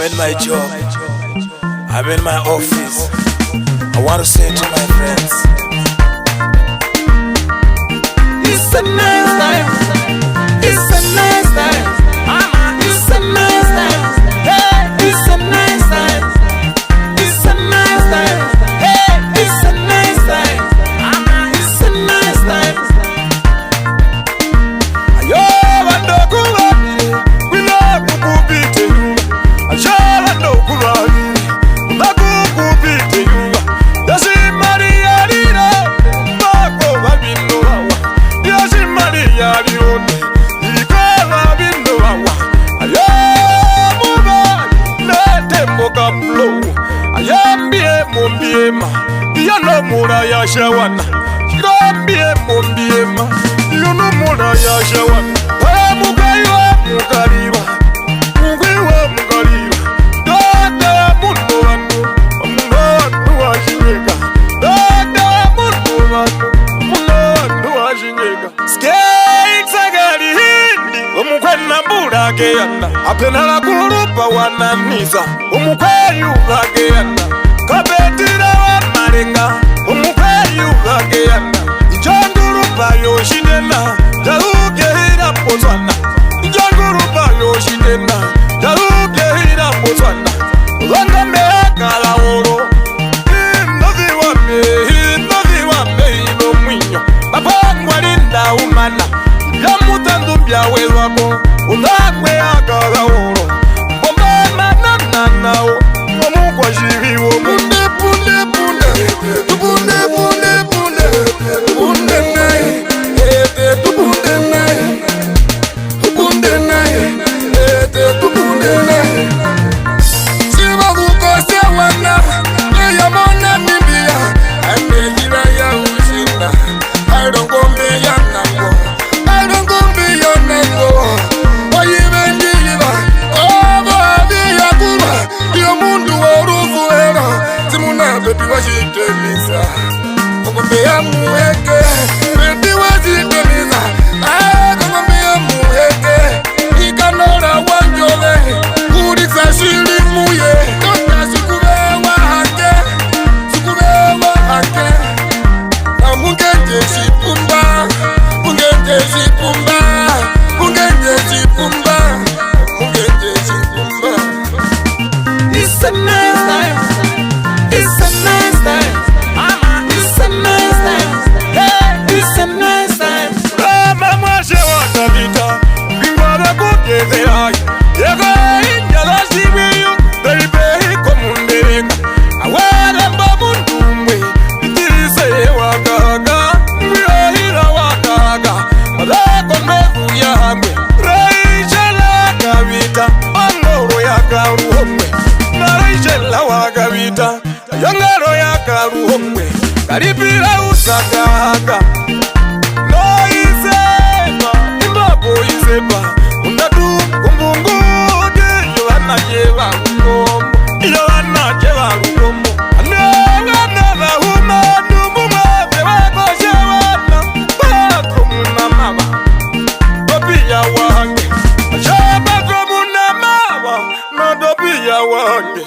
in my job, I'm in my office. I want to say to my friends, it's a nice time, it's a nice time, it's a nice time, hey, it's a nice time, it's a nice time, hey, it's a nice time, it's a nice time. Ayo bandokuba wina kukupite yuba, ajala ndokuba nakukupite yuba, yasimaria lira bako babino wawa, yasimaria lione ilikola bino wawa. Ayo muba netembo kamlo, ayambie mombiema iyano mura ya shawana, shirambie mombiema iyano mura ya shawana. Mugaiwa mugariba, mugaiwa mugariba, dada mundo wanu, mundo wanu washinyega, dada mundo wanu, mundo wanu washinyega. Skate sagari hindi, umukwena burage yanda, apenala kurupa wananisa, umukweyu urage yanda, kabetira wa marenga, umukweyu urage yanda, ijangurupa yoshidena, jalugehira pozwana, ijangurupa yoshidena, jalugehira pozwana, ulanga mehakala oro, novi wame ino mwinyo, mapangwa linda umana, yamutandu mbyawe wako, ulangwe akala oro, mbomba mananao, omukwa jiviwo munde punde punde, tupunde punde punde, punde nae, ete tupunde nae, tupunde nae, ete tupunde nae. Siva kukose wana, leya mona mibia, ane hira ya usina, I don't go be ya nango, I don't go be ya nango, oyive ndiva, obo avi ya kuba, iyo mundu warufu era, simuna beti washitemisa, kongombe ya muheke, beti washitemisa, kongombe ya muheke, ikanora wanjole, kuriksa shiri muye, kota sikubewa hake, na mungenje shipumba, mungenje shipumba, mungenje shipumba, mungenje shipumba. It's a nice time, it's a nice time, it's a nice time, hey, it's a nice time. Rama mwashe wakabita, bingwara kukethera, yega injala sibiyo, baby komundereka, awara mbabundumwe, itirise wakaga, mwihira wakaga, malako ndovu ya hamwe, raishala kabita, angoro ya karuhomwe, naraishala wakabita, yangaro ya karuhomwe, karipira usakaga, no iseba, imbapo iseba, undadu kumbungude, yohana jeva rukomo, yohana jeva rukomo, anewena huma, numumwe, weko shewana, bako munamaba, dobi ya wange, ashaba ko munamaba, no dobi ya wange.